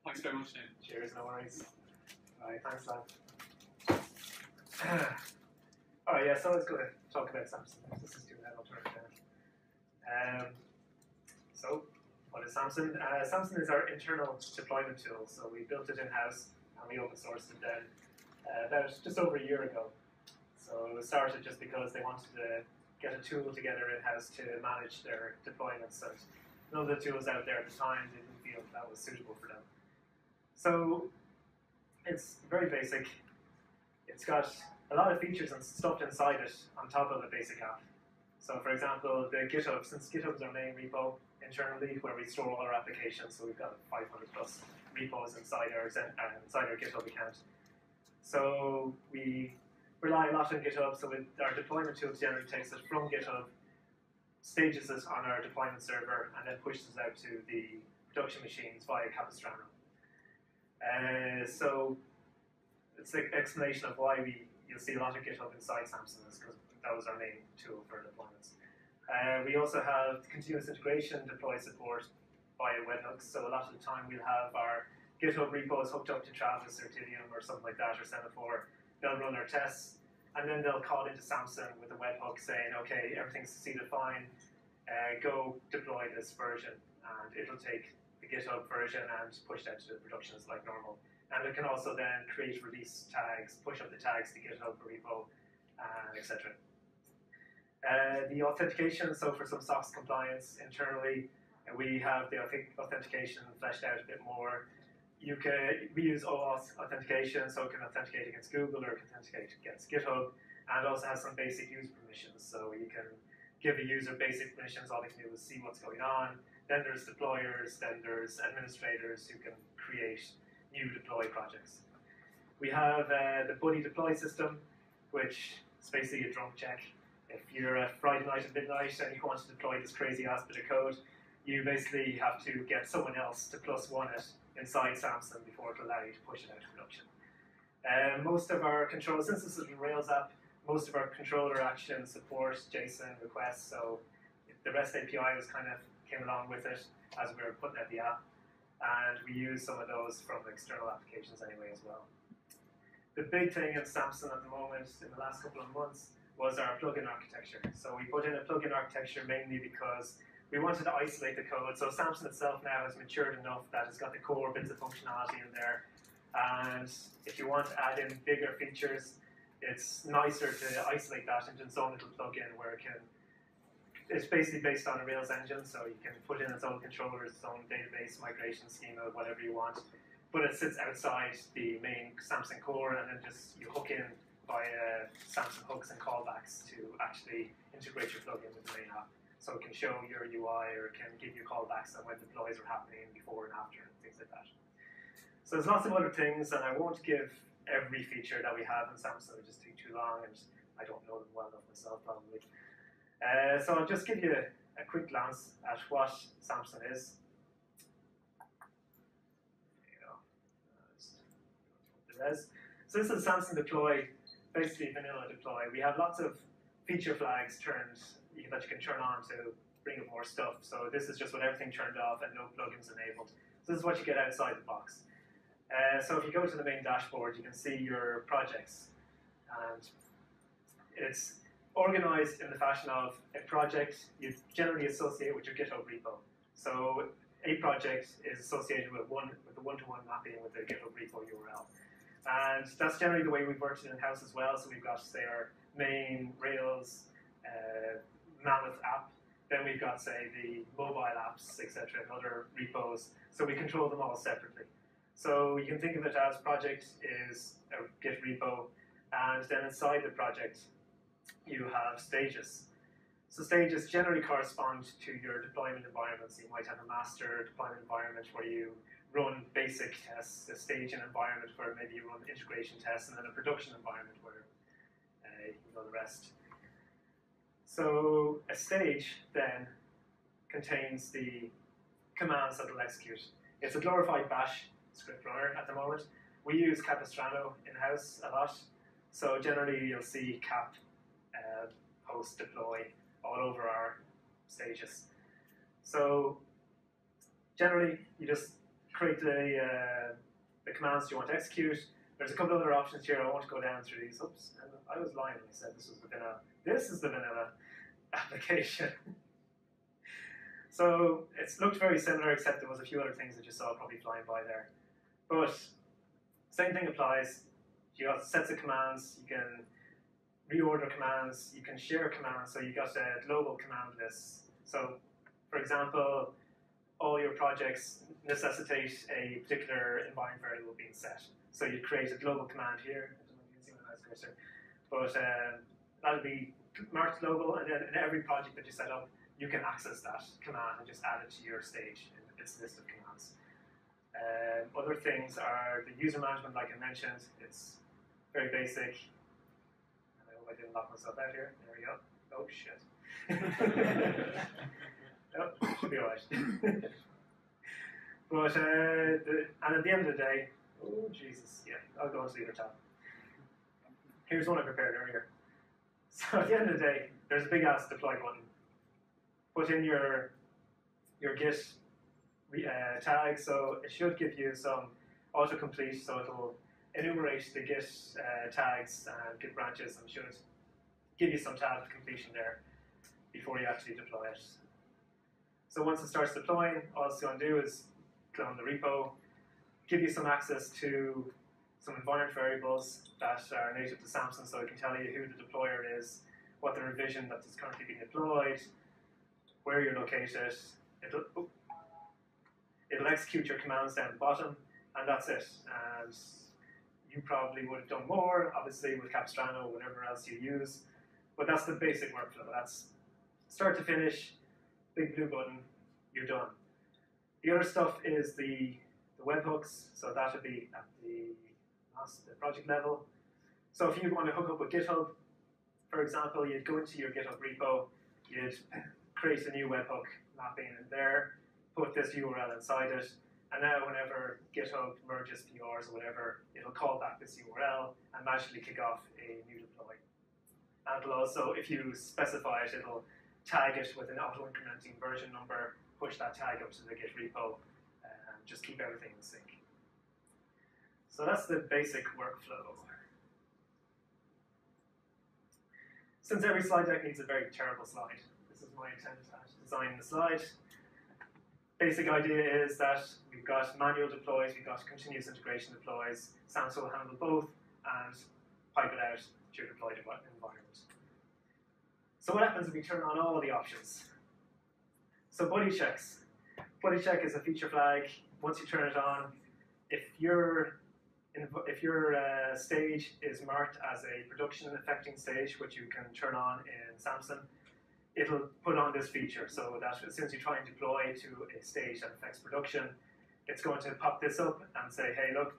Thanks very much, Dave. Cheers, no worries. Alright, thanks, lad. Alright, yeah, so let's go to talk about Samson. This is doing that, I'll turn it down. So, what is Samson? Samson is our internal deployment tool. So we built it in-house and we open sourced it then about just over a year ago. So it was started just because they wanted to get a tool together in-house to manage their deployments, and none of the tools out there at the time didn't feel that was suitable for them. So it's very basic. It's got a lot of features and stuff inside it on top of a basic app. So for example, the GitHub, since GitHub is our main repo internally where we store all our applications, so we've got 500 plus repos inside our GitHub account. So we rely a lot on GitHub, so our deployment tool generally takes it from GitHub, stages it on our deployment server, and then pushes it out to the production machines via Capistrano. So it's an explanation of why you'll see a lot of GitHub inside Samson, is because that was our main tool for deployments. We also have continuous integration deploy support via webhooks, so a lot of the time we'll have our GitHub repos hooked up to Travis or Tidium or something like that, or Semaphore. They'll run our tests, and then they'll call into Samson with a webhook saying, okay, everything's succeeded fine, go deploy this version, and it'll take the GitHub version and push that to the productions like normal. And it can also then create release tags, push up the tags to GitHub repo, etc. The authentication, so for some SOX compliance internally, we have the authentication fleshed out a bit more. We use OAuth authentication, so it can authenticate against Google or it can authenticate against GitHub, and it also has some basic user permissions. So you can give a user basic permissions, all they can do is see what's going on. Then there's deployers, then there's administrators who can create new deploy projects. We have the buddy deploy system, which is basically a drunk check. If you're a Friday night at midnight and you want to deploy this crazy ass bit of code, you basically have to get someone else to +1 it inside Samson before it'll allow you to push it out to production. Most of our control, since this is a Rails app, most of our controller actions support JSON requests, so the REST API was kind of came along with it as we were putting out the app, and we use some of those from external applications anyway as well. The big thing in Samson at the moment, in the last couple of months, was our plugin architecture. So we put in a plugin architecture mainly because we wanted to isolate the code. So Samson itself now has matured enough that it's got the core bits of functionality in there. And if you want to add in bigger features, it's nicer to isolate that into its own little plugin where it's basically based on a Rails engine, so you can put in its own controllers, its own database, migration schema, whatever you want. But it sits outside the main Samson core, and then just you hook in via Samson hooks and callbacks to actually integrate your plugin with the main app. So it can show your UI, or it can give you callbacks on when deploys are happening before and after, and things like that. So there's lots of other things, and I won't give every feature that we have in Samson. It would just take too long, and I don't know them well enough myself, probably. So I'll just give you a quick glance at what Samson is. There you go. The res. So this is Samson deploy, basically vanilla deploy. We have lots of feature flags turned that you can turn on to bring up more stuff. So this is just with everything turned off and no plugins enabled. So this is what you get outside the box. So if you go to the main dashboard, you can see your projects, and it's organized in the fashion of a project you generally associate with your GitHub repo. So a project is associated with a one-to-one mapping with the GitHub repo URL. And that's generally the way we've worked it in-house as well. So we've got, say, our main Rails Mammoth app. Then we've got, say, the mobile apps, etc., and other repos. So we control them all separately. So you can think of it as project is a Git repo, and then inside the project, you have stages. So stages generally correspond to your deployment environments. You might have a master deployment environment where you run basic tests, a staging environment where maybe you run integration tests, and then a production environment where you know the rest. So a stage then contains the commands that will execute. It's a glorified bash script runner at the moment. We use Capistrano in-house a lot. So generally you'll see cap, post, deploy all over our stages. So generally you just create the commands you want to execute. There's a couple other options here. I won't go down through these. Oops, and I was lying when I said this was the vanilla. This is the vanilla application. So it's looked very similar, except there was a few other things that you saw probably flying by there. But same thing applies. You got sets of commands. You can reorder commands. You can share commands. So you got a global command list. So, for example, all your projects necessitate a particular environment variable being set. So you create a global command here. I don't know if you can see my mouse cursor, but that'll be marked global, and then in every project that you set up, you can access that command and just add it to your stage in its list of commands. Other things are the user management, like I mentioned. It's very basic. I hope I didn't lock myself out here. There we go. Oh, shit. Oh, should be alright. But, and at the end of the day, oh, Jesus, yeah, I'll go on to the other tab. Here's one I prepared earlier. So at the end of the day, there's a big ass deploy button. Put in your Git tag, so it should give you some autocomplete, so it'll enumerate the Git tags and Git branches and should give you some tab completion there before you actually deploy it. So once it starts deploying, all it's going to do is clone the repo, give you some access to some environment variables that are native to Samson, so it can tell you who the deployer is, what the revision that is currently being deployed, where you're located. It'll execute your commands down the bottom, and that's it. And you probably would have done more, obviously, with Capistrano or whatever else you use, but that's the basic workflow. That's start to finish, big blue button, you're done. The other stuff is the webhooks, so that would be at the project level. So if you want to hook up with GitHub, for example, you'd go into your GitHub repo, you'd create a new webhook mapping in there, put this URL inside it, and now whenever GitHub merges PRs or whatever, it'll call back this URL and magically kick off a new deploy. And it'll also, if you specify it, it'll tag it with an auto-incrementing version number, push that tag up to the Git repo, and just keep everything in sync. So that's the basic workflow. Since every slide deck needs a very terrible slide, this is my attempt at designing the slide. Basic idea is that we've got manual deploys, we've got continuous integration deploys. Samson will handle both and pipe it out to your deployed environment. So what happens if we turn on all the options? So buddy checks. Buddy check is a feature flag. Once you turn it on, if your stage is marked as a production affecting stage, which you can turn on in Samson, it'll put on this feature, so that as soon as you try and deploy to a stage that affects production, it's going to pop this up and say, hey, look,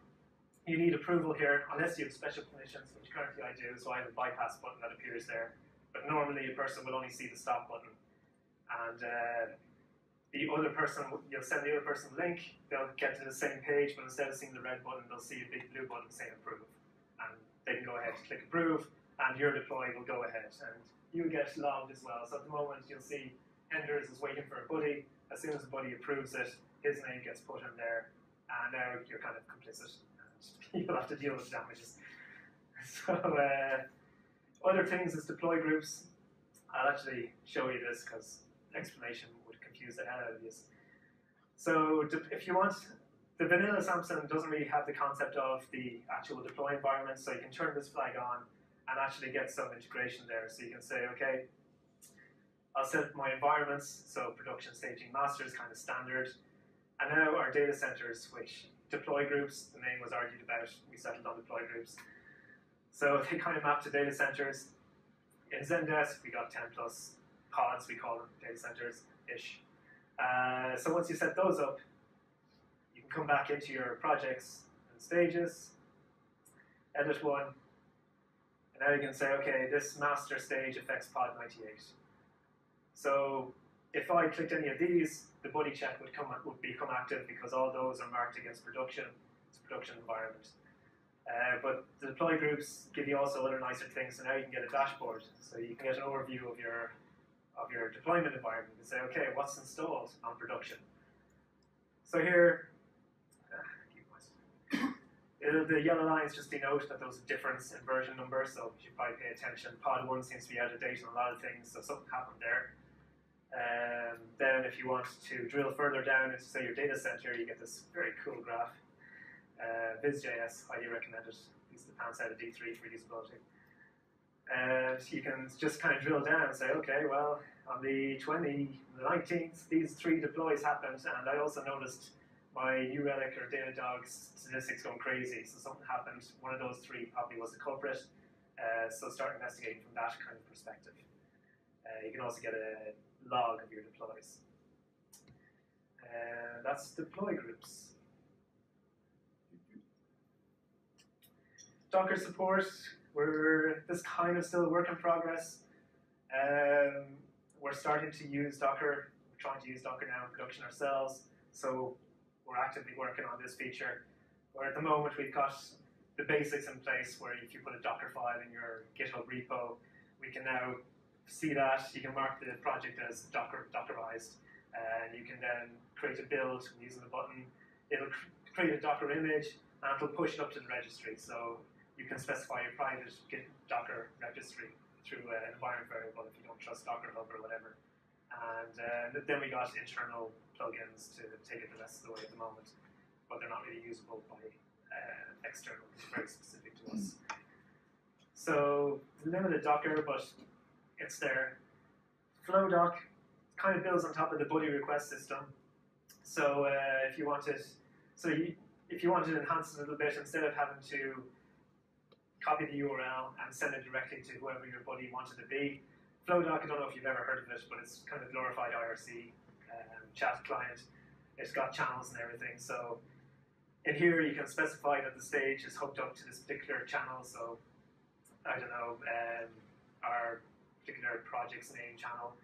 you need approval here, unless you have special permissions, which currently I do, so I have a bypass button that appears there. But normally a person will only see the stop button. And the other person, you'll send the other person a link, they'll get to the same page, but instead of seeing the red button, they'll see a big blue button saying approve. And they can go ahead and click approve, and your deploy will go ahead. And you get logged as well. So at the moment, you'll see Hender is waiting for a buddy. As soon as the buddy approves it, his name gets put in there, and now you're kind of complicit, and you'll have to deal with the damages. So other things is deploy groups. I'll actually show you this because explanation would confuse the hell out of you. So if you want, the vanilla Samson doesn't really have the concept of the actual deploy environment, so you can turn this flag on and actually get some integration there. So you can say, okay, I'll set my environments, so production, staging, master is kind of standard. And now our data centers, which deploy groups, the name was argued about, we settled on deploy groups. So they kind of map to data centers. In Zendesk, we got 10 plus pods, we call them data centers-ish. So once you set those up, you can come back into your projects and stages, edit one, and now you can say, okay, this master stage affects pod 98. So if I clicked any of these, the buddy check would become active because all those are marked against production. It's a production environment. But the deploy groups give you also other nicer things. So now you can get a dashboard. So you can get an overview of your deployment environment and say, okay, what's installed on production? So here, The yellow lines just denote that there's a difference in version number, so you should probably pay attention. Pod 1 seems to be out of date on a lot of things, so something happened there. Then if you want to drill further down into, say, your data center, you get this very cool graph. Viz.js, highly recommended. Use the pants out of D3 for usability. And you can just kind of drill down and say, okay, well, on the 19th, these 3 deploys happened, and I also noticed my New Relic or Datadog statistics going crazy, so something happened. One of those 3 probably was the culprit, so start investigating from that kind of perspective. You can also get a log of your deploys. That's deploy groups. Docker support, this kind of still a work in progress. We're starting to use Docker. We're trying to use Docker now in production ourselves, so we're actively working on this feature. Where at the moment we've got the basics in place where if you put a Docker file in your GitHub repo, we can now see that. You can mark the project as Dockerized, and you can then create a build using the button. It'll create a Docker image, and it'll push it up to the registry. So you can specify your private Git Docker registry through an environment variable if you don't trust Docker Hub or whatever. And then we got internal plugins to take it the rest of the way at the moment, but they're not really usable by external. It's very specific to us. So limited Docker, but it's there. FlowDoc kind of builds on top of the buddy request system. So if you wanted to enhance it a little bit, instead of having to copy the URL and send it directly to whoever your buddy wanted to be, FlowDoc, I don't know if you've ever heard of it, but it's kind of a glorified IRC chat client. It's got channels and everything. So in here, you can specify that the stage is hooked up to this particular channel. So I don't know, our particular project's name channel.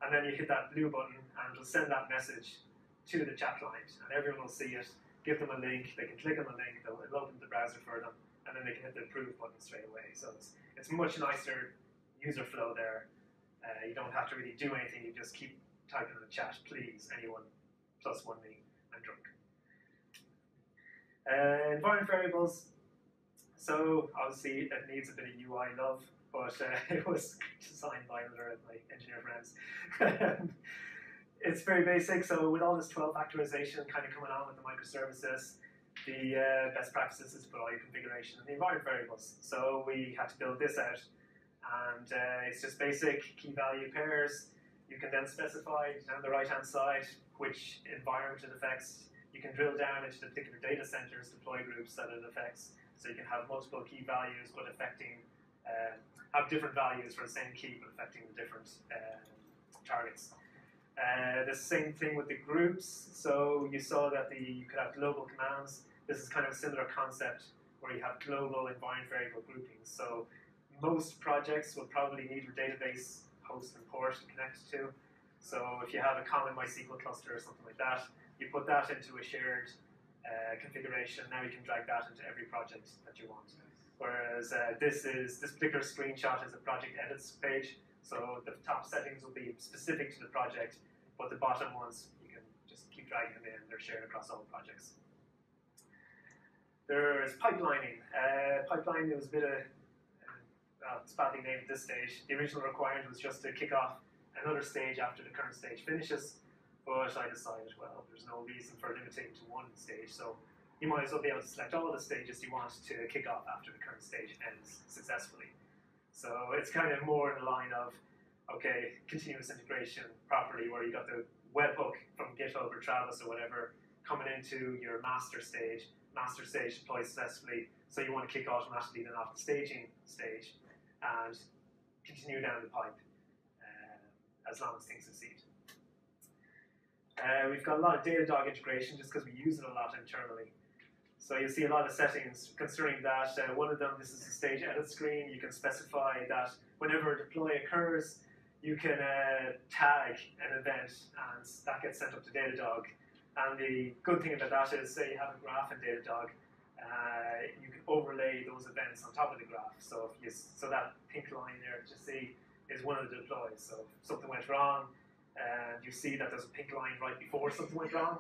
And then you hit that blue button, and it'll send that message to the chat client, and everyone will see it. Give them a link. They can click on the link. It'll open the browser for them, and then they can hit the approve button straight away. So it's much nicer user flow there. You don't have to really do anything. You just keep typing in the chat, please, anyone, +1 me, I'm drunk. Environment variables. So obviously it needs a bit of UI love, but it was designed by another of my engineer friends. It's very basic. So with all this 12 factorization kind of coming on with the microservices, the best practices is to put all your configuration in the environment variables. So we had to build this out. And it's just basic key value pairs. You can then specify down the right-hand side which environment it affects. You can drill down into the particular data centers, deploy groups that it affects. So you can have multiple key values, but have different values for the same key, but affecting the different targets. The same thing with the groups. So you saw that you could have global commands. This is kind of a similar concept where you have global environment variable groupings. So most projects will probably need your database host and port to connect to. So if you have a common MySQL cluster or something like that, you put that into a shared configuration. Now you can drag that into every project that you want. Whereas this particular screenshot is a project edits page. So the top settings will be specific to the project, but the bottom ones, you can just keep dragging them in. They're shared across all projects. There's pipelining. Pipelining was a bit of it's badly named at this stage. The original requirement was just to kick off another stage after the current stage finishes, but I decided, well, there's no reason for limiting to one stage, so you might as well be able to select all the stages you want to kick off after the current stage ends successfully. So it's kind of more in the line of, okay, continuous integration properly, where you got the webhook from GitHub or Travis or whatever coming into your master stage deploys successfully, so you want to kick automatically then off the staging stage and continue down the pipe as long as things succeed. We've got a lot of Datadog integration just because we use it a lot internally. So you'll see a lot of settings considering that. One of them, this is the stage edit screen. You can specify that whenever a deploy occurs, you can tag an event, and that gets sent up to Datadog. And the good thing about that is, say you have a graph in Datadog, you can overlay those events on top of the graph. So that pink line there that you see is one of the deploys. So if something went wrong, and you see that there's a pink line right before something went wrong,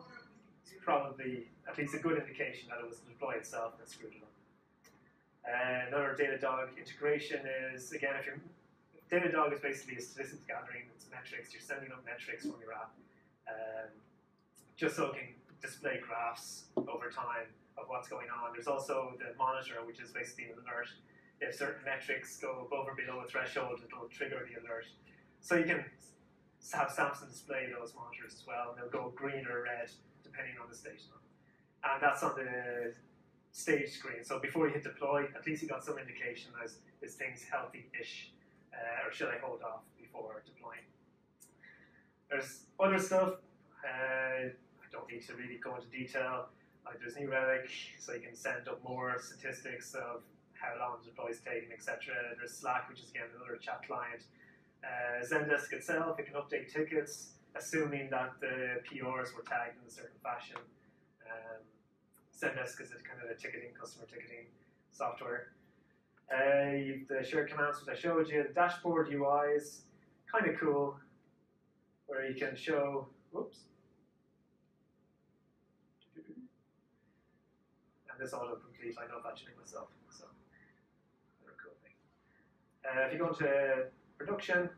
it's probably at least a good indication that it was the deploy itself that screwed it up. Another Datadog integration is, again, Datadog is basically a statistics gathering, it's metrics, you're sending up metrics from your app, just so it can display graphs over time of what's going on. There's also the monitor, which is basically an alert. If certain metrics go above or below a threshold, it'll trigger the alert. So you can have Samson display those monitors as well, and they'll go green or red depending on the stage. And that's on the stage screen. So before you hit deploy, at least you got some indication as is things healthy-ish, or should I hold off before deploying? There's other stuff. I don't need to really go into detail. Like there's New Relic, so you can send up more statistics of how long the deploy is taking, etc. There's Slack, which is again another chat client. Zendesk itself, it can update tickets, assuming that the PRs were tagged in a certain fashion. Zendesk is a kind of a ticketing, customer ticketing software. You've the shared commands which I showed you. The dashboard UI is kind of cool, where you can show, whoops. And this autocomplete, I know eventually myself, so another cool thing. If you go into production,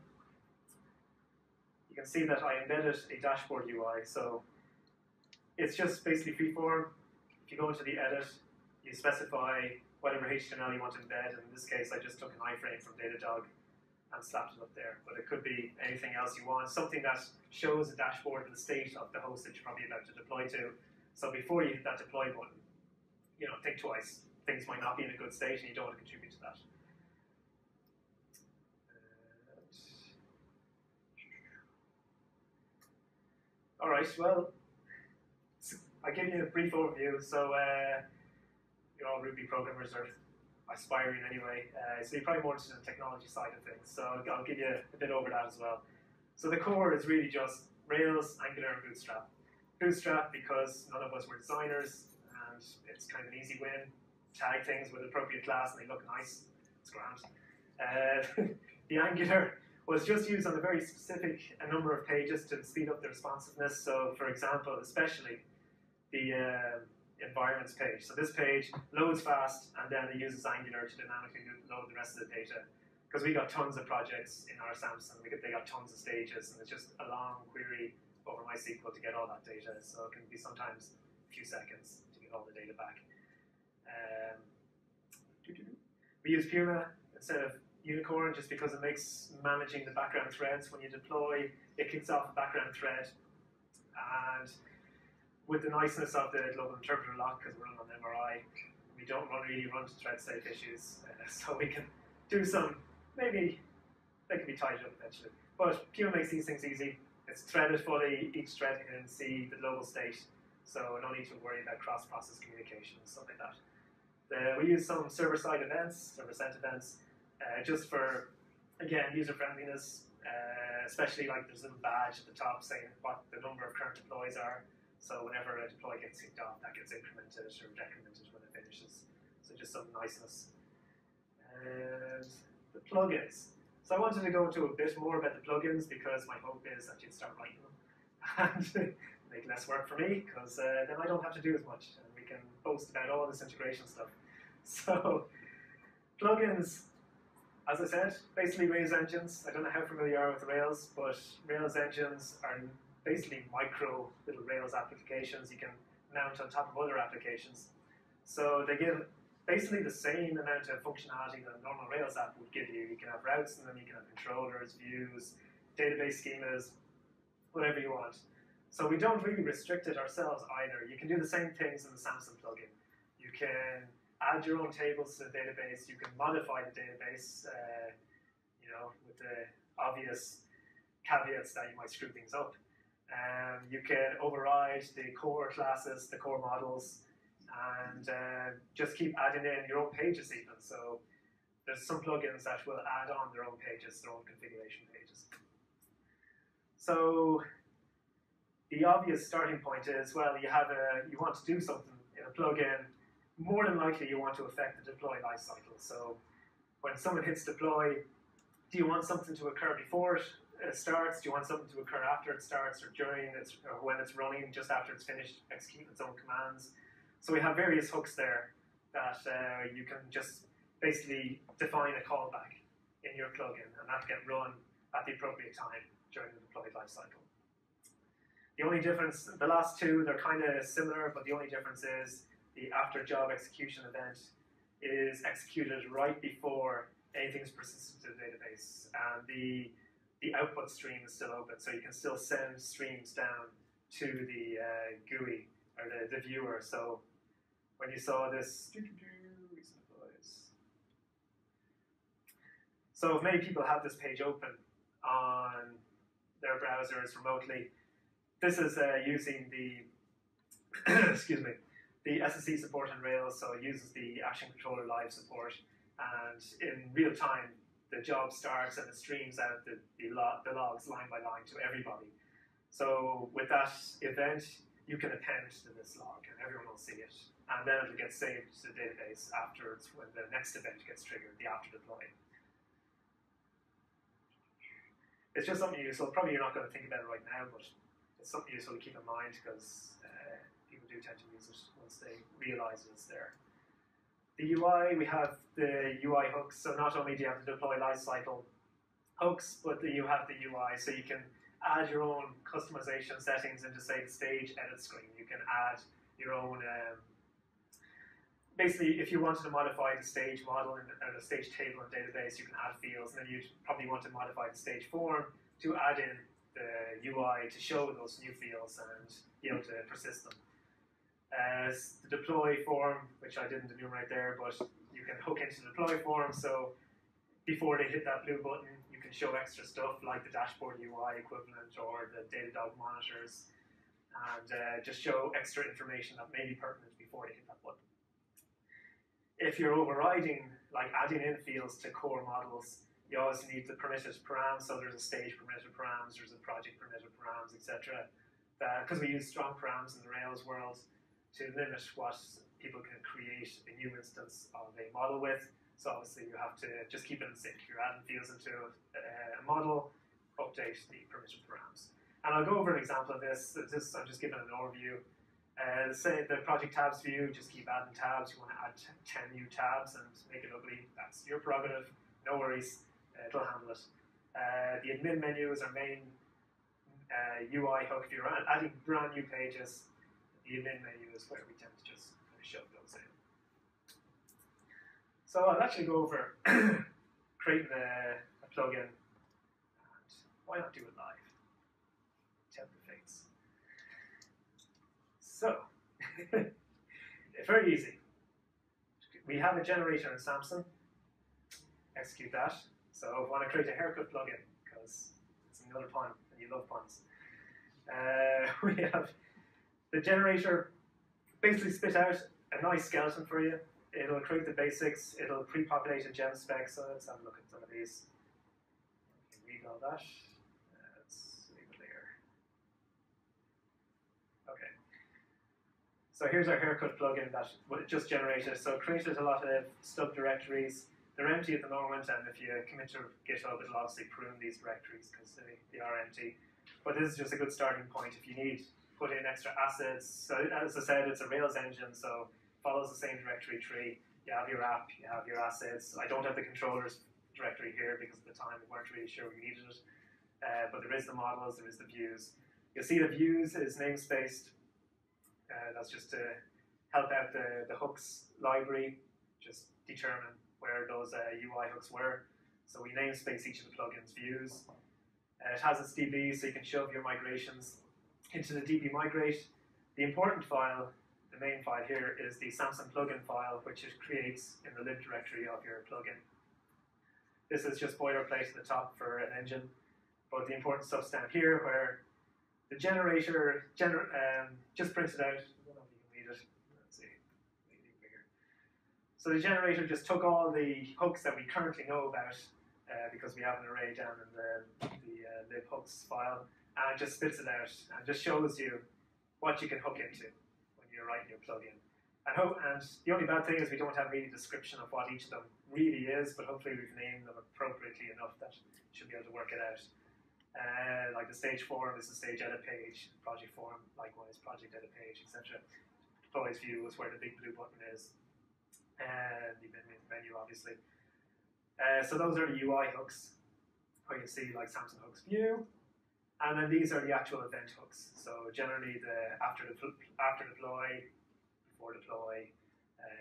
you can see that I embedded a dashboard UI, so it's just basically freeform. If you go into the edit, you specify whatever HTML you want to embed. In this case, I just took an iframe from Datadog and slapped it up there. But it could be anything else you want, something that shows a dashboard of the state of the host that you're probably about to deploy to. So before you hit that deploy button, think twice. Things might not be in a good state and you don't want to contribute to that. All right, well, I'll give you a brief overview. So all Ruby programmers are aspiring anyway, so you're probably more interested in the technology side of things. So I'll give you a bit over that as well. So the core is really just Rails, Angular, and Bootstrap. Bootstrap because none of us were designers, and it's kind of an easy win. Tag things with appropriate class and they look nice. It's grand. The Angular was just used on a very specific number of pages to speed up the responsiveness. So for example, especially the environments page. So this page loads fast and then it uses Angular to dynamically load the rest of the data. Because we got tons of projects in our Samson, they got tons of stages, and it's just a long query over MySQL to get all that data. So it can be sometimes a few seconds to get all the data back. We use Puma instead of Unicorn just because it makes managing the background threads when you deploy, it kicks off a background thread. And with the niceness of the global interpreter lock, because we're running on MRI, we don't really run to thread safe issues. So we can do some, maybe they can be tidied up eventually. But Puma makes these things easy. It's threaded fully, each thread can see the global state, so no need to worry about cross-process communication and stuff like that. We use some server-side events, server-sent events, just for, again, user-friendliness, especially like there's a little badge at the top saying what the number of current deploys are. So whenever a deploy gets kicked off, that gets incremented or decremented when it finishes. So just some niceness. And the plugins. So I wanted to go into a bit more about the plugins because my hope is that you'd start writing them and make less work for me, because then I don't have to do as much and we can boast about all this integration stuff. So plugins, as I said, basically Rails engines. I don't know how familiar you are with Rails, but Rails engines are basically micro little Rails applications you can mount on top of other applications. So they give basically the same amount of functionality that a normal Rails app would give you. You can have routes in them, you can have controllers, views, database schemas, whatever you want. So we don't really restrict it ourselves either. You can do the same things in the Samson plugin. You can add your own tables to the database. You can modify the database, with the obvious caveats that you might screw things up. You can override the core classes, the core models, and just keep adding in your own pages even. So there's some plugins that will add on their own pages, their own configuration pages. So the obvious starting point is, well, you want to do something in a plugin. More than likely, you want to affect the deploy lifecycle. So when someone hits deploy, do you want something to occur before it? starts? Do you want something to occur after it starts, or during it's, or when it's running, just after it's finished executing its own commands? So we have various hooks there that you can just basically define a callback in your plugin, and that get run at the appropriate time during the deployed lifecycle. The only difference, the last two, they're kind of similar, but the only difference is the after job execution event is executed right before anything's persisted to the database, and the output stream is still open, so you can still send streams down to the GUI or the viewer. So when you saw this, so many people have this page open on their browsers remotely. This is using the excuse me, the SSE support in Rails, so it uses the Action Controller Live support, and in real time the job starts and it streams out the logs line by line to everybody. So with that event, you can append to this log and everyone will see it, and then it'll get saved to the database afterwards when the next event gets triggered, the after deploy. It's just something useful. Probably you're not going to think about it right now, but it's something useful to keep in mind because people do tend to use it once they realize it's there. The UI, we have the UI hooks, so not only do you have the deploy lifecycle hooks, but you have the UI, so you can add your own customization settings into, say, the stage edit screen. You can add your own, basically, if you wanted to modify the stage model or the stage table in database, you can add fields, and then you'd probably want to modify the stage form to add in the UI to show those new fields and be able to persist them. The deploy form, which I didn't enumerate there, but you can hook into the deploy form, so before they hit that blue button, you can show extra stuff like the dashboard UI equivalent or the Datadog monitors, and just show extra information that may be pertinent before they hit that button. If you're overriding, like adding in fields to core models, you always need the permitted params, so there's a stage permitted params, there's a project permitted params, etc. Because we use strong params in the Rails world to limit what people can create a new instance of a model with. So obviously you have to just keep it in sync. You're adding fields into a model, update the permission params. And I'll go over an example of this. I'm just giving an overview. Say the project tabs view, just keep adding tabs. You want to add 10 new tabs and make it ugly. That's your prerogative. No worries. It'll handle it. The admin menu is our main UI hook. If you're adding brand new pages, the admin menu is where we tend to just shove those in. So I'll actually go over creating a plugin, and why not do it live? Tempt the fates. So, very easy. We have a generator in Samson. Execute that. So I want to create a haircut plugin, because it's another pun, and you love puns. We have the generator basically spit out a nice skeleton for you. It'll create the basics, it'll pre-populate a gem spec, so let's have a look at some of these. You can read all that. Let's leave it there. Okay. So here's our haircut plugin that it just generated. So it created a lot of subdirectories. They're empty at the moment, and if you commit to GitHub, it'll obviously prune these directories because they are empty. But this is just a good starting point if you need put in extra assets. So as I said, it's a Rails engine, so it follows the same directory tree. You have your app, you have your assets. I don't have the controllers directory here because at the time we weren't really sure we needed it. But there is the models, there is the views. You'll see the views is namespaced. That's just to help out the hooks library, just determine where those UI hooks were. So we namespace each of the plugins views. It has its DB, so you can shove your migrations into the DB migrate. The important file, the main file here, is the Samson plugin file, which it creates in the lib directory of your plugin. This is just boilerplate at the top for an engine, but the important stuff's down here, where the generator just prints it out. I don't know if you can read it. Let's see, make it bigger. So the generator just took all the hooks that we currently know about, because we have an array down in the lib hooks file, and just spits it out and just shows you what you can hook into when you're writing your plugin. And the only bad thing is we don't have really description of what each of them really is, but hopefully we've named them appropriately enough that you should be able to work it out. Like the stage form is the stage edit page, project form, likewise, project edit page, etc. Deploys view is where the big blue button is, and the menu, obviously. So those are the UI hooks, where you see like Samson hooks view, and then these are the actual event hooks. So generally the after deploy, before deploy,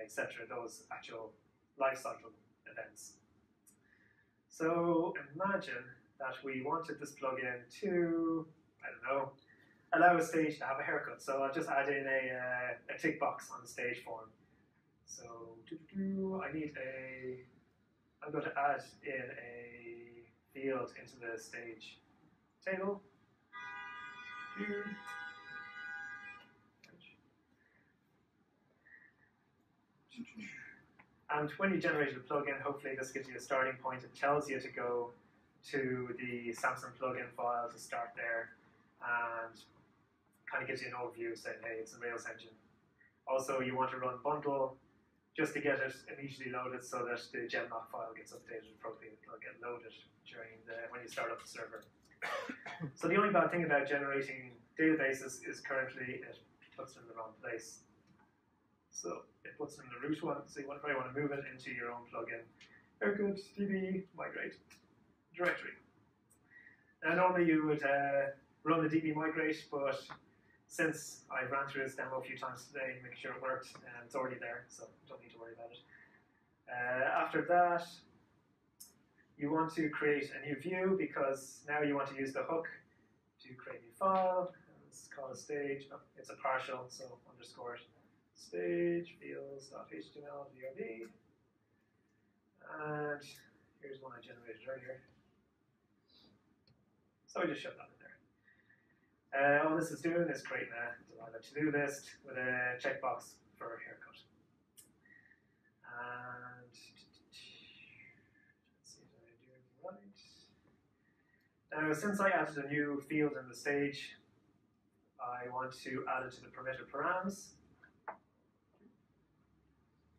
etc. Those actual lifecycle events. So imagine that we wanted this plugin to, I don't know, allow a stage to have a haircut. So I'll just add in a tick box on the stage form. So I'm going to add in a field into the stage table. And when you generate a plugin, hopefully this gives you a starting point. It tells you to go to the Samson plugin file to start there, and kind of gives you an overview saying, hey, it's a Rails engine. Also, you want to run bundle just to get it immediately loaded so that the gemlock file gets updated appropriately. It'll get loaded when you start up the server. So the only bad thing about generating databases is currently it puts it in the wrong place. So it puts it in the root one, so you probably want to move it into your own plugin. Haircut db migrate directory. Now normally you would run the db migrate, but since I ran through this demo a few times today, making sure it worked, and it's already there, so don't need to worry about it. After that, you want to create a new view because now you want to use the hook to create a new file. Let's call it stage. Oh, it's a partial, so underscore it. Stage fields.html vrb. And here's one I generated earlier. So I just shoved that in there. All this is doing is creating a to-do list with a checkbox for a haircut. And let's see if I do everything right. Now, since I added a new field in the stage, I want to add it to the permitted params.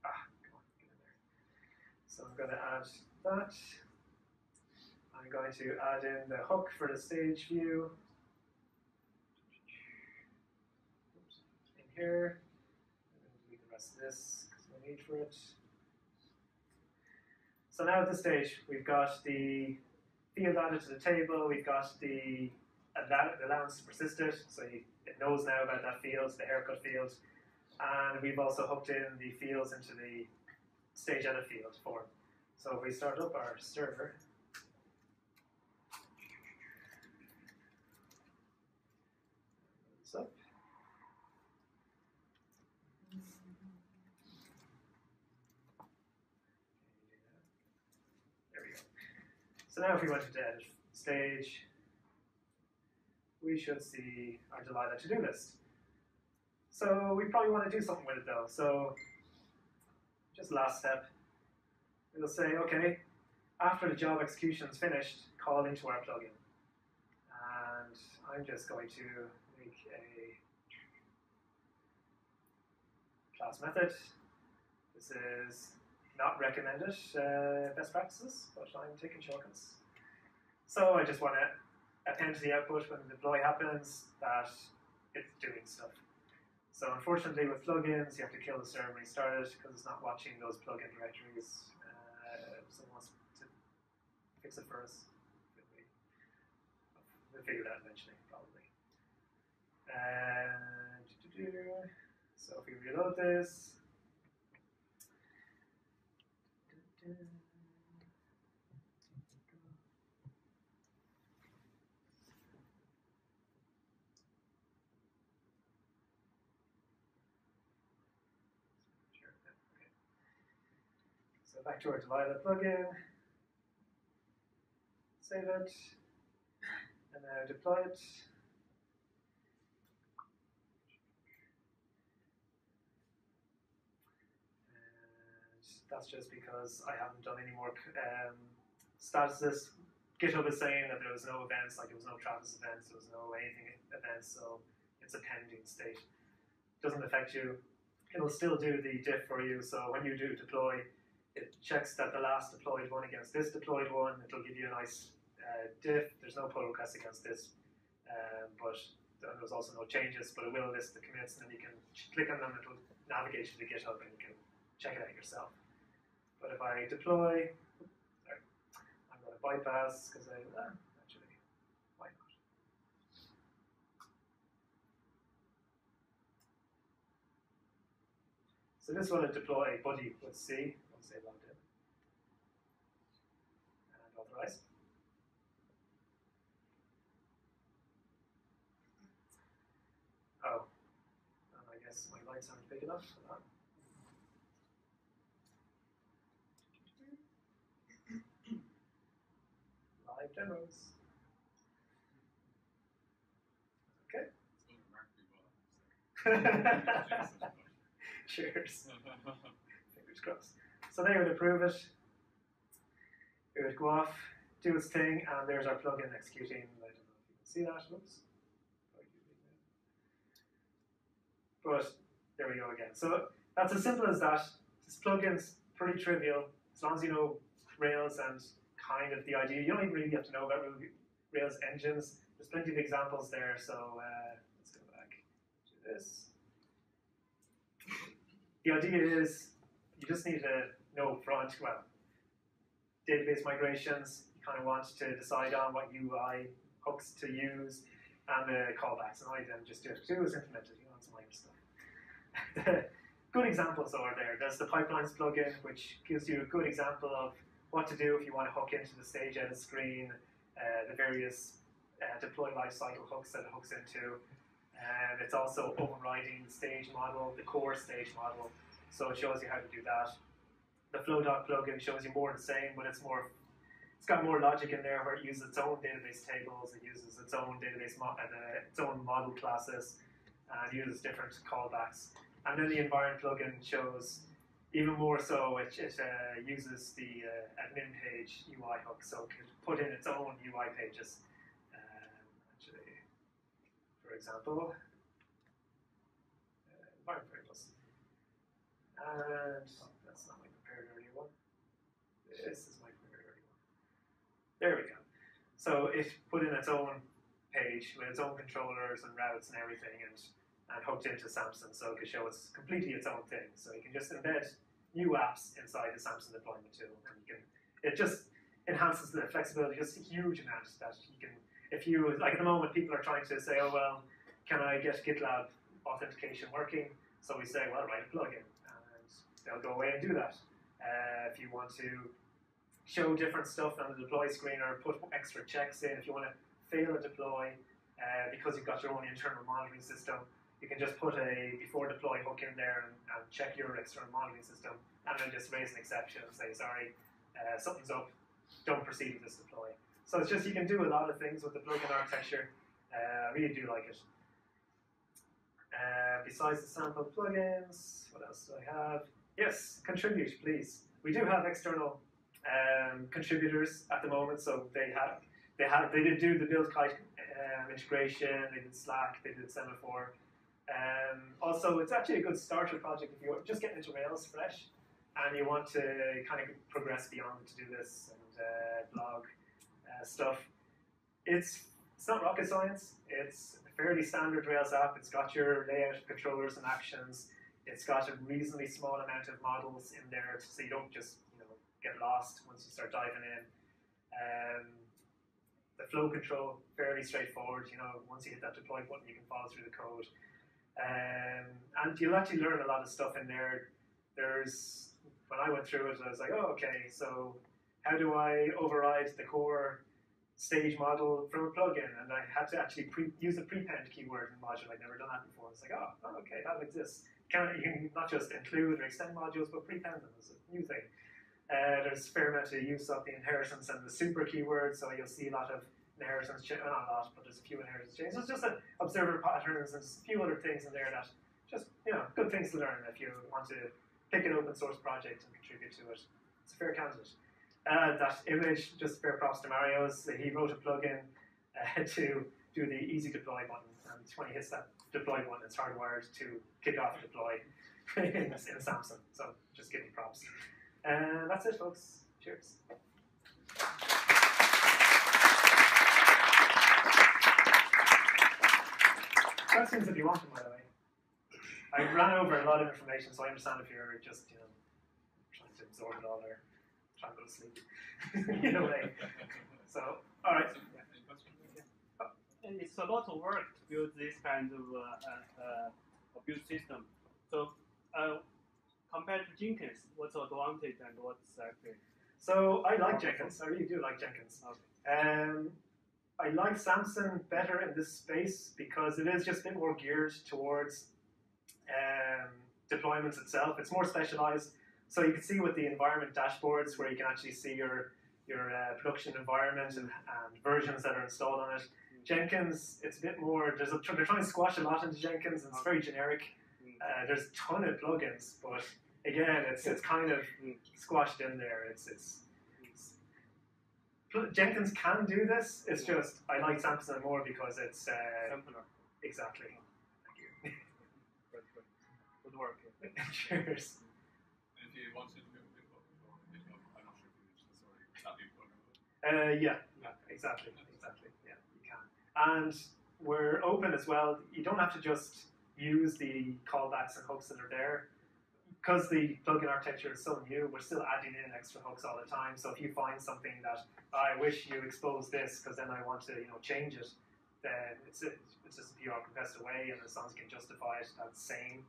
Come on, get in there. So I'm going to add that. I'm going to add in the hook for the stage view. In here. I'm going to delete the rest of this because no need for it. So now at this stage, we've got the field added to the table. We've got the allowance to persist it, so it knows now about that field, the haircut field. And we've also hooked in the fields into the stage edit field form. So if we start up our server, up. There we go. So now if we went to edit stage, we should see our Delilah to-do list. So we probably want to do something with it though. So just last step, it'll say, okay, after the job execution is finished, call into our plugin. And I'm just going to make a class method. This is not recommended best practices, but I'm taking shortcuts. So I just want to append to the output when the deploy happens that it's doing stuff. So unfortunately with plugins, you have to kill the server and restart it because it's not watching those plugin directories. Someone wants to fix it for us. We'll figure it out eventually, probably. So if we reload this, so back to our Delilah plugin, save it, and now deploy it. That's just because I haven't done any more statuses. GitHub is saying that there was no events, like there was no Travis events, there was no anything events, so it's a pending state. Doesn't affect you. It'll still do the diff for you, so when you do deploy, it checks that the last deployed one against this deployed one. It'll give you a nice diff. There's no pull request against this, but there's also no changes, but it will list the commits, and then you can click on them, it will navigate you to GitHub, and you can check it out yourself. But if I deploy, sorry, I'm going to bypass, because actually, why not? So this will deploy buddy with C, once they logged in. And authorize. Oh, and I guess my lights aren't big enough for that. Live demos. Okay. Cheers. Fingers crossed. So they would approve it. It would go off, do its thing, and there's our plugin executing. I don't know if you can see that. Whoops. But there we go again. So that's as simple as that. This plugin's pretty trivial, as long as you know Rails and kind of the idea. You don't even really have to know about Rails engines. There's plenty of examples there, so let's go back to this. The idea is you just need to know front, well, database migrations, you kind of want to decide on what UI hooks to use, and the callbacks. And all you then just do is implement it, some minor stuff. The good examples are there. There's the pipelines plugin, which gives you a good example of what to do if you want to hook into the stage edit screen, the various deploy lifecycle hooks that it hooks into. And it's also overriding the stage model, the core stage model, so it shows you how to do that. The Flow.doc plugin shows you more of the same, but it's got more logic in there where it uses its own database tables, it uses its own database its own model classes, and uses different callbacks. And then the environment plugin shows even more so, it uses the admin page UI hook, so it can put in its own UI pages. Actually, for example, environment variables. And that's not my prepared earlier one. This is my prepared earlier one. There we go. So it put in its own page with its own controllers and routes and everything, and hooked into Samson, so it can show it's completely its own thing. So you can just embed new apps inside the Samson deployment tool, and it just enhances the flexibility just a huge amount that you can, if you, like at the moment, people are trying to say, oh, well, can I get GitLab authentication working? So we say, well, write a plugin, and they'll go away and do that. If you want to show different stuff on the deploy screen or put extra checks in, if you want to fail a deploy because you've got your own internal monitoring system, you can just put a before deploy hook in there and check your external monitoring system, and then just raise an exception and say, sorry, something's up, don't proceed with this deploy. So it's just, you can do a lot of things with the plugin architecture. I really do like it. Besides the sample plugins, what else do I have? Yes, contribute, please. We do have external contributors at the moment, so they did do the build kite integration, they did Slack, they did Semaphore. Also, it's actually a good starter project if you're just getting into Rails fresh and you want to kind of progress beyond to do this and blog stuff. It's not rocket science. It's a fairly standard Rails app. It's got your layout, controllers, and actions. It's got a reasonably small amount of models in there, so you don't just get lost once you start diving in. The flow control, fairly straightforward. Once you hit that deploy button, you can follow through the code. And you'll actually learn a lot of stuff in there. When I went through it, I was like, oh, okay, so how do I override the core stage model from a plugin? And I had to actually use a prepend keyword in the module. I'd never done that before. It's like, oh, okay, that exists. You can not just include or extend modules, but prepend them as a new thing. There's a fair amount of use of the inheritance and the super keyword, so you'll see a lot of inheritance changes, not a lot, but there's a few inheritance changes. It's just observer patterns and just a few other things in there that just, good things to learn if you want to pick an open source project and contribute to it. It's a fair candidate. That image, just fair props to Mario's. He wrote a plugin to do the easy deploy button, and when he hits that deploy button, it's hardwired to kick off a deploy in Samson. So just give him props. And that's it, folks. Cheers. questions if you want them, by the way. I ran over a lot of information, so I understand if you're just, trying to absorb it all or trying to go to sleep. Either way. So, all right. It's a lot of work to build this kind of build system. So, compared to Jenkins, what's the advantage and what's actually? So I like Jenkins. I really do like Jenkins. Okay. I like Samson better in this space because it is just a bit more geared towards deployments itself. It's more specialized. So you can see with the environment dashboards where you can actually see your production environment and versions that are installed on it. Jenkins, it's a bit more, they're trying to squash a lot into Jenkins, and it's very generic. There's a ton of plugins, but again, it's kind of squashed in there. Jenkins can do this. It's just I like Samson more because it's exactly. Thank you. Good work. Cheers. If you want to do a bit more, I'm not sure if you sorry, that be yeah, exactly. Yeah, you can. And we're open as well. You don't have to just use the callbacks and hooks that are there. Because the plugin architecture is so new, we're still adding in extra hooks all the time. So if you find something that I wish you exposed this, because then I want to change it, then it's just a few requests away, and as long as you can justify it, that's same.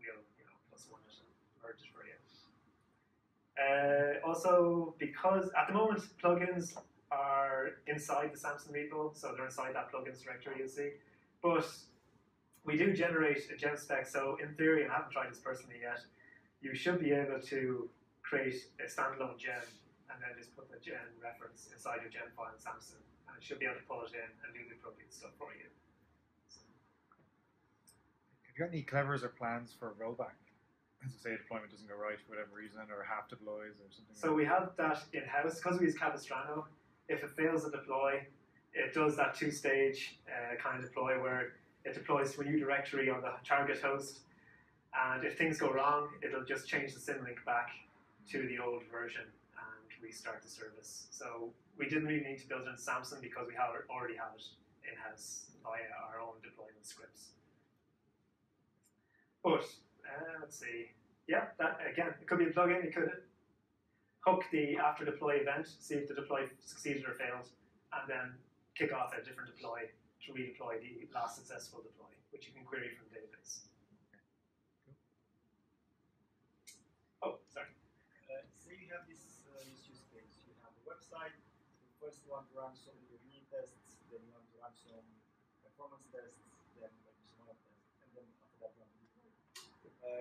We'll +1 it and merge it for you. Also, because at the moment plugins are inside the Samson repo, so they're inside that plugins directory you'll see, but we do generate a gem spec, so in theory, and I haven't tried this personally yet, you should be able to create a standalone gem and then just put the gem reference inside your gem file in Samson, and it should be able to pull it in and do the appropriate stuff for you. So. Have you got any clevers or plans for rollback? As I say, a deployment doesn't go right for whatever reason, or half deploys or something. So we have that in-house, because we use Capistrano. If it fails a deploy, it does that two-stage kind of deploy where it deploys to a new directory on the target host, and if things go wrong, it'll just change the symlink back to the old version and restart the service. So we didn't really need to build it in Samson because we already have it in-house via our own deployment scripts. But let's see. Yeah, that again, it could be a plugin. You could hook the after deploy event, see if the deploy succeeded or failed, and then kick off a different deploy to redeploy the last successful deploy, which you can query from the database. Oh, sorry. Say you have this use case. You have a website. You first want to run some unit tests, then you want to run some performance tests, then maybe some other tests, and then after that run deploy.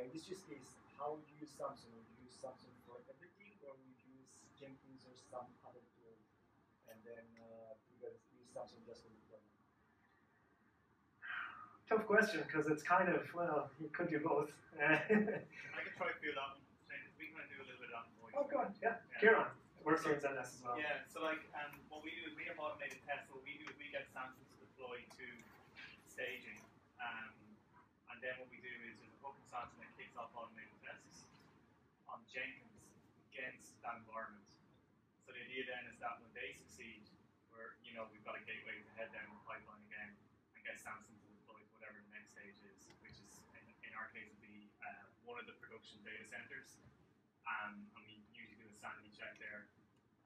In this use case, how would you use Samson? Would you use Samson for everything, or would you use Jenkins or some other tool, and then use Samson just for deployment? Tough question, because it's kind of, well, you could do both. I can try to feel that. We kind of do a little bit on voice. Oh, God, yeah. Kieran works on ZNS as well. Yeah, so what we do is we have automated tests. What we do is we get Samson to deploy to staging. And then what we do is there's a hook in Samson that kicks off automated tests on Jenkins against that environment. So the idea then is that when they succeed, we've got a gateway to head down the pipeline again and get Samson to deploy to whatever the next stage is, which is in our case would be one of the production data centers. And we usually do a sanity check there,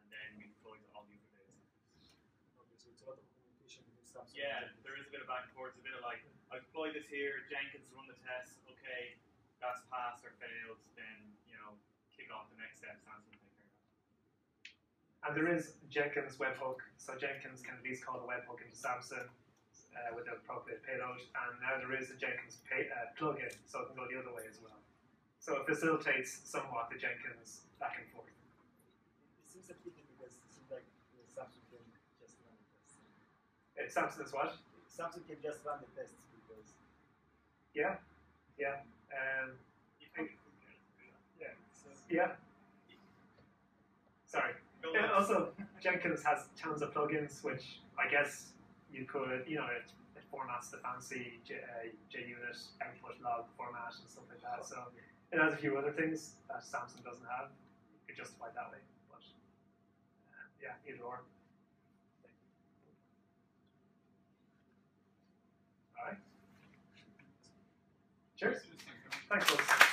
and then we deploy to all the other data centers. Okay, so it's a lot of communication between Samson. Yeah, there is a bit of back and forth. It's a bit of like, I deploy this here, Jenkins run the test, okay, that's passed or failed, then kick off the next step, Samson take care of that. And there is Jenkins webhook, so Jenkins can at least call the webhook into Samson with the appropriate payload, and now there is a Jenkins plugin, so it can go the other way as well. So it facilitates somewhat the Jenkins back and forth. It seems a pity because it seems like Samson can just run the tests. Samson is what? Samson can just run the tests because. Yeah. Sorry. Also, Jenkins has tons of plugins, which I guess you could, it formats the fancy JUnit output log format and stuff like that. So it has a few other things that Samson doesn't have. You could justify it that way, but yeah, either or. All right. Cheers. Thanks very much. Thanks, folks.